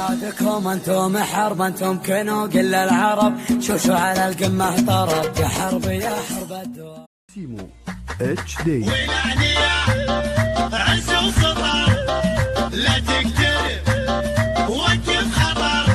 بلادكم انتم حرب، انتم كنوا كل العرب، شوشوا على القمة طرب، يا حرب يا حرب الدوام. سيمو اتش دي عز وسطر لا تقترب وقف خبر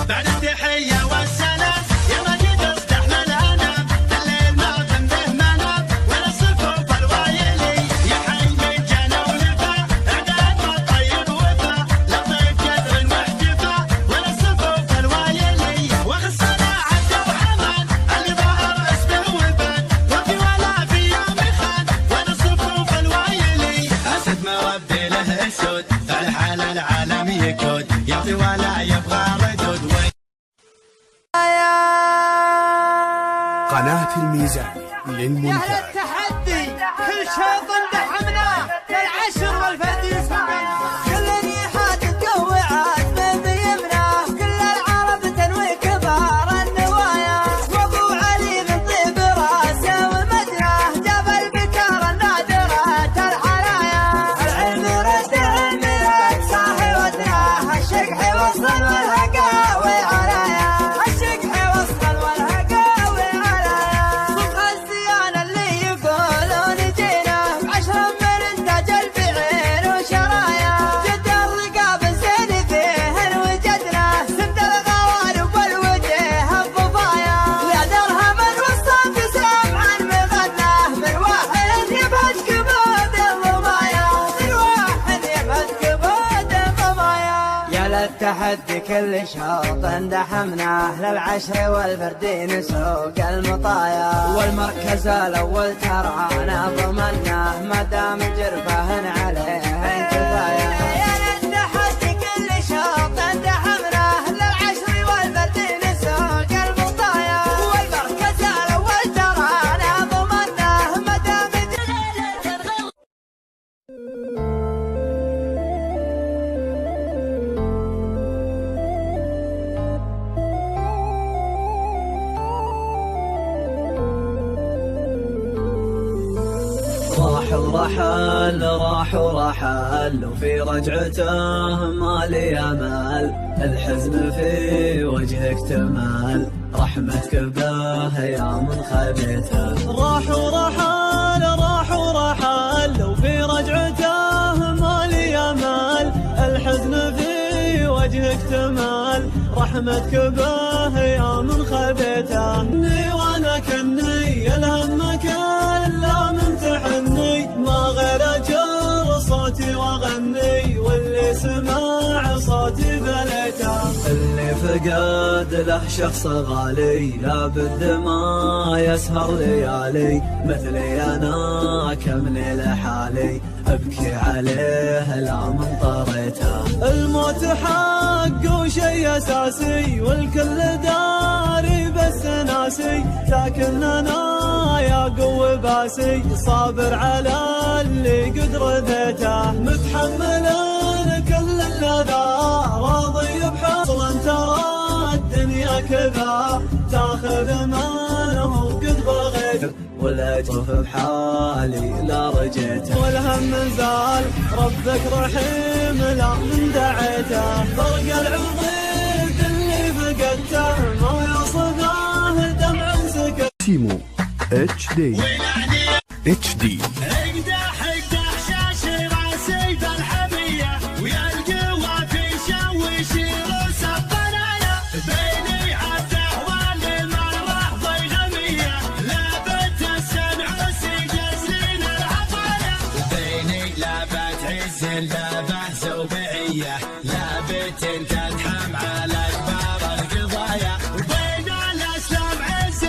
بعد التحية والسلام يا مجيد استحمل انام الليل ما تنبه منام ولا صفوف الوايلي يا حي من جنى ولفا اعداد والطيب وفا لا طيب كدر واحتفا ولا صفوف الوايلي وخصنا عبد وحمد اللي ظهر اسمه وبان وفي ولا في يوم خان ولا صفوف الوايلي اسد مربي له اسود فالح على العالم يكود يعطي ولا يبغى ردود. قناة الميزان للمونتاج. يا التحدي كل شوط دحمناه للعشر والفرد يسمعنا كل الريحات تقوي عزم بيمناه كل العرب تنوي كبار النوايا وابو علي من طيب راسه ومدناه جاب البكار النادرات الحرايا العلم رد الملك صاحي ودناه الشقح وصل والهقاوي عرايا الشقح وصل والهقاوي عرايا صدق الزيان اللي يقولون جينا بعشرة من انتاج البعير وشرايا جد الرقاب زين فيهن وجدنا سد الغوارب والوجيه الضفايا يا درهم الوسط سمعا مغناه من واحد يبهج كبود الضمايا من واحد يبهج كبود الضمايا يا للتحدي كل شوط دحمناه للعشر والفردين سوق المطايا والمركز الاول ترانا ضمناه ما دام جرفهن عليه كفايه يا للتحدي كل شوط دحمناه للعشر والفردين سوق المطايا والمركز الاول ترانا ضمناه ما دام راح ورحل وفي رجعته ما لي امل، الحزن في وجهك تمال، رحمتك به يا من خبيته. راح ورحل وفي رجعته ما لي امل، الحزن في وجهك تمال، رحمتك به يا من خبيته. اني وانا كني الهم كله ممتحني، ما غير اجر صوتي واغني، واللي سمع صوتي بليته. اللي فقد له شخص غالي لابد ما يسهر ليالي، مثلي انا كم ليله حالي ابكي عليه لا من طريته. الموت حق وشي اساسي والكل داري بس ناسي، لكن انا يا قوي باسي صابر على اللي قد رذيته، متحمل كل الأذى راضي بحصل ترى الدنيا كذا، تاخذ ماله وقد بغيت والاجرف بحالي لا رجيته، والهم زال ربك رحيم لا من دعيته. فرق العضيد اللي فقدته ما يصداه دمع سكت. سيمو اتش دي اتش دي لابه زوبعية لابت تدحم على كبار القضايا، وبين الاسلام عز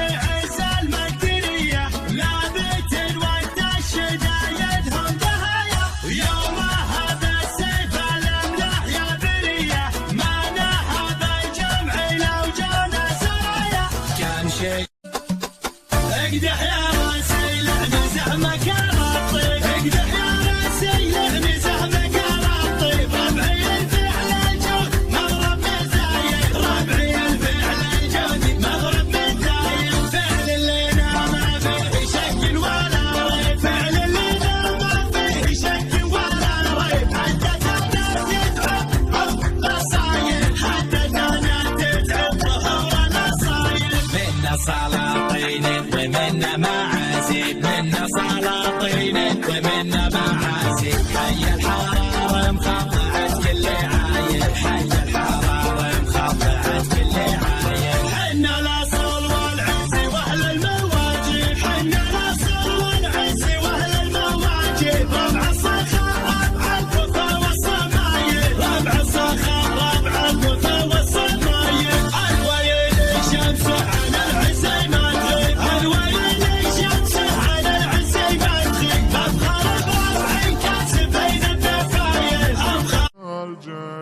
المقدرية لابت وقت الشدايدهم ضهايا، ويوم هذا السيف الاملاح يا برية ما نهض الجمع لو جانا سرايا. كان شيء اقدح يا راسي لعن زحمك الطيب، اقدح يا راسي لعن زحمك الطيب، ربعي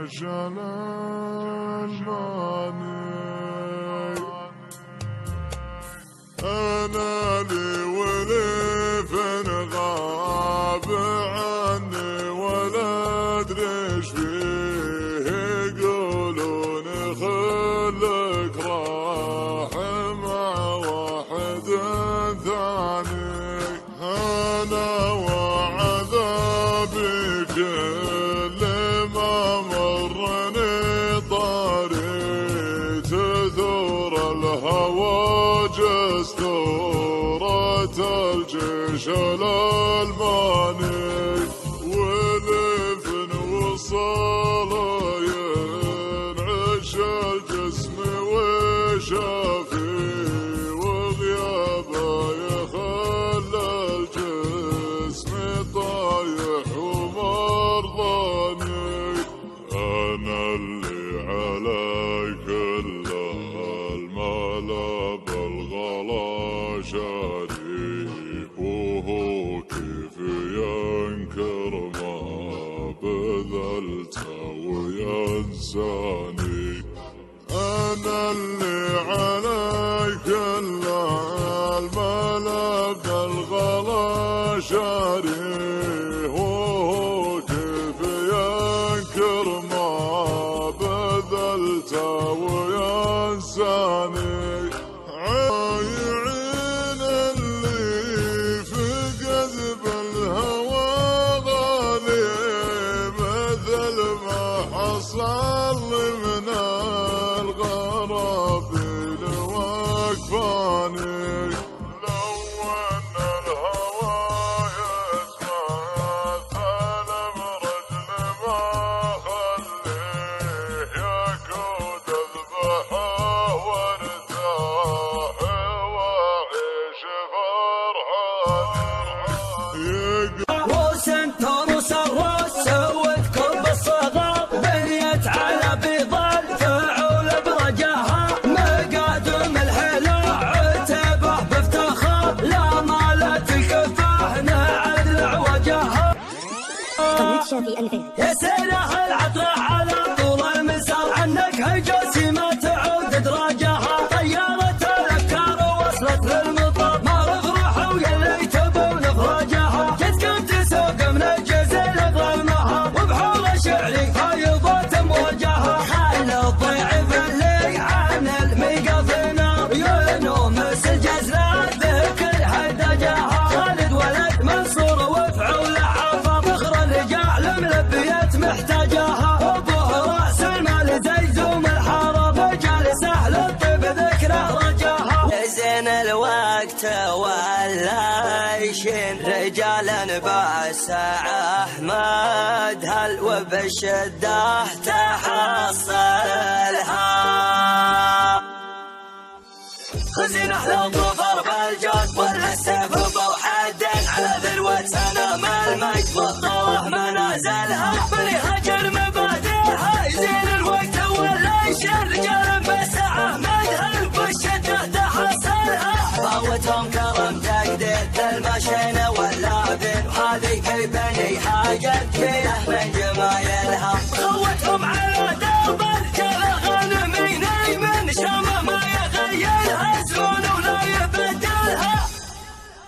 عشان الماني أنا لي ولي فين غاب عني ولا أدري إيش فيه يقولون خلك راح مع واحد ثاني أنا وعذابي كل ما مرني طاري تثور الهوى جستورة الجيش الألماني ولف وصل ينعش الجسم وشافي وغيابه يخلى الجسم طايح ومرضاني أنا اللي علي كل المال بالغلا شاري وهو كيف ينكر ما بذلت وينساني أنا اللي علي كل المال بالغلا شاري وهو كيف ينكر ما بذلت وينساني عايعين اللي في قذب الهوى غالي مثل ما حصل من الغرابيل وقفاني لو ان الهوى يتمثل برجل ما خليه يقود اذبحه وارتاح واعيش فرحاني وسنتر وسروس سوت كرب الصغار بنيت على بيضان فعول برجاها مقادم الحلا عتبه بافتخار لا مالت الكفاه نعدل وجهها يا سيره العطره على طول المسار عنك هجوسي ما تعود دراجها طيارة الافكار وصلت للمطار ما رفرحوا يلي تبون افراجها جتكم تسوق من الجزيل ظلمها وبحور شعري فايضات امواجها خل الضيعف اللي عن الميقظنا ينومس الجزلة ذكر هدجها خالد ولد منصور وفعول حافظ فخر الرجال ملبيت محتاجها وابوه راس المال زيزوم الحرب جالسه للطيب ذكره رجاها زين الوقت ولا يشين رجالا باسع احمد هل وبالشده تحصلها خزين احلى ظفر بالجود ولا السيف بوحد على ذروة سنام المجد والطوح منازلها بني هجر مبادئها زين الوقت ولا يشين رجال باسع احمد هل بالشده تحصلها فوتهم كرم تقدير المشينة واللابن وهذه كي بني حاجة فيه من جمايلها خوتهم على درب الجل غنمين من شامه ما يغيرها زمن ولا يبدلها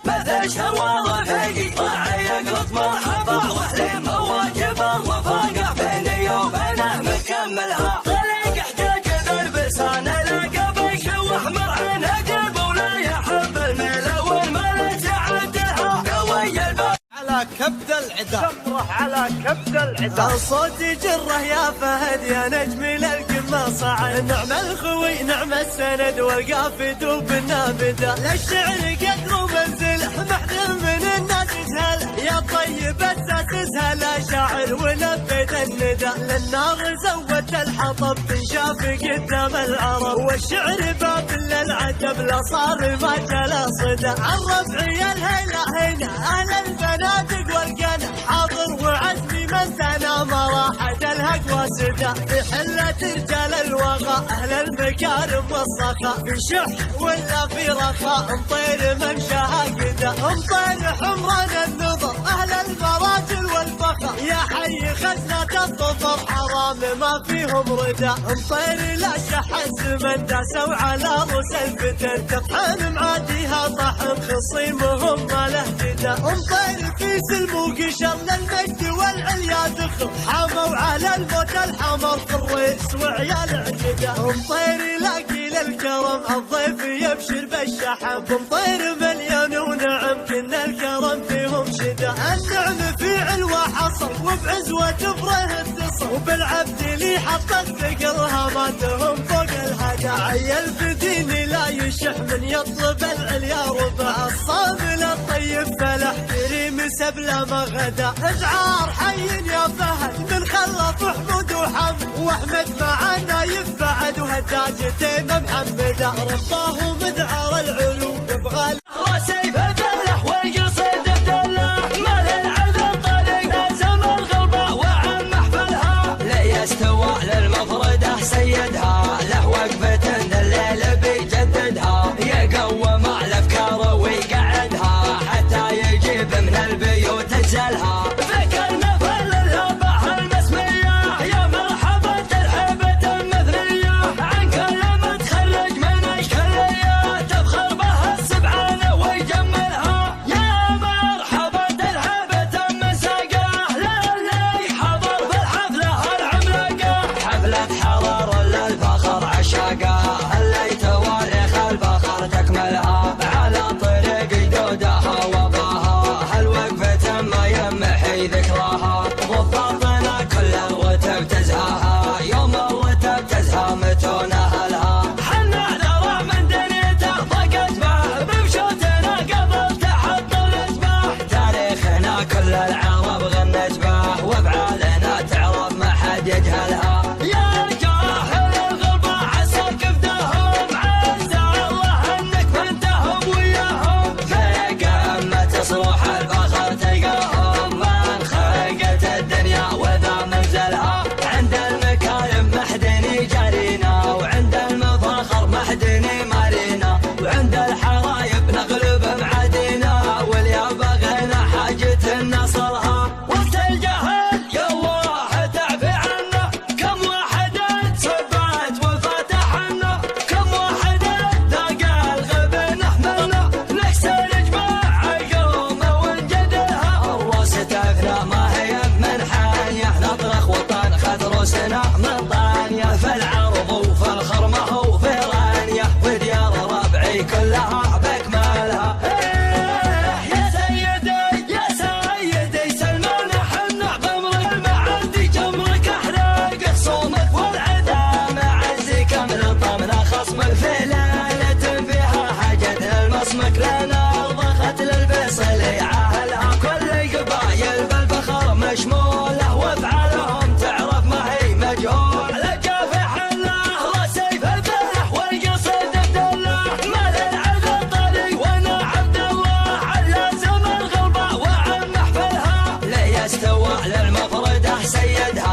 مثل شروال رفيقي راعي يقط مرحبا وحليم واجبه وفاقه بيني وبينه مكملها طريق احتاج ذرب لسان لقبك واحمر عينه قلب ولا يحب الميله والمال تعدلها قوي الباب على كبد العدا تمرح على كبد العدا الصوت يجره يا فهد يا نجم للقمة صعد نعم الخوي نعم السند والقافد وبالنابدة للشعر قدر ومنزل محذر من الناس يسهل يا طيب الساس يسهل شاعر ولبيت الندى للنار زودت الحطب تنشاف قدام العرب والشعر باب للعجب لا صار ما جلا صدى الربع يا الهيلة هنا اهل البنادق والقنا حاضر وعزمي من سنة ما راحت الهقوى سدى في حلة رجال الوغى أهل المكارم والسخاء في شح ولا في رخاء مطير من شهاقده مطير حمران النظر أهل المراجل والفخر يا حي خزنة الظفر حرام ما فيهم ردا مطير لا شحن زمن داسوا على رؤوس الفتن تطحن معاديها طحن خصيمهم ما له جدا مطير في سلم وقشر للمجد والعليا دخل حموا على الموت الحمر في الريس وعيال عجده مطير يلاقي للكرم الضيف يبشر بالشحم مطير مليون ونعم كنا الكرم فيهم شده النعم في علوى حصر وبعزوة فره اتصل وبالعبد اللي حط الثقل هاماتهم فوق الهدى عيل بديني لا يشح من يطلب العليا ربع الصامل الطيب فلح كريم سبله ما غدا اشعار حي يا فهد من خلف حمود وحمد واحمد معانا يفعد وهداج تيم محمد رباه مدعر العلو يبغى راسي فدلح والقصيد بدلح مال العذر طريق لازم الغربة وعم محفلها لا يستوى للمفردة سيدها له وقفة الليل بيجددها يقوم على افكاره ويقعدها حتى يجيب من البيوت اجزلها فكرنا فللهبة المسمية يا مرحبا ترحبة مثنية عن كل متخرج من اشكالية تفخر بها السبعانة ويجملها يا مرحبا ترحبة من ساقاه للي حضر بالحفلة العملاقة حفلة حرار للفخر عشاقة اللي تواريخ الفخر تكملها على طريق جدودها وضاها هالوقفة ما يمحي ذكراها ضباطنا كل الرتب تزهاها يوم الرتب تزهى متون اهلها حنا ذرع من دنيته ضاقت به بمشوتنا قبل تحط الاشباح تاريخنا كل العرب غنت به وافعالنا تعرف ما حد يجهلها يا جاهل الغربة عساك فداهم عز الله انك فانتهم وياهم في قمة تصروح الفخر تلقاهم من خلقت الدنيا وذا منزلها عند المكارم محدني جارينا وعند المفاخر محدني مارينا وعند الحرايب نغلب معادينا واليا بغينا حاجة نصرها وقت الجهل يا الله تعفي عنا كم واحد سبات وفتحنا كم واحد ذاق الغب نحملنا نكسر جماع القوم ونجدلها الراس تفنى ما هي من حانية نطرخ وطن خذ روسنا من طانية في العرض وفي الخرمة وفي رانية وديار ربعي كلها بكمالها يا سيدي يا سيدي سلمان حنا بامرك المعدي جمرك احرق خصومك والعدا معزك من الطمنة خصمك في ليلة فيها حاجة المصمك لنا ضغط للفيصل يعاهلها كل قبايل بالفخر مشمولة وافعالهم تعرف ما هي مجهول لجافي حنا راسي فالفلح والقصيد بدلح مال العذر طريق وانا عبد الله على زمن الغربة وعم محفلها لا يستوى للمفردة سيدها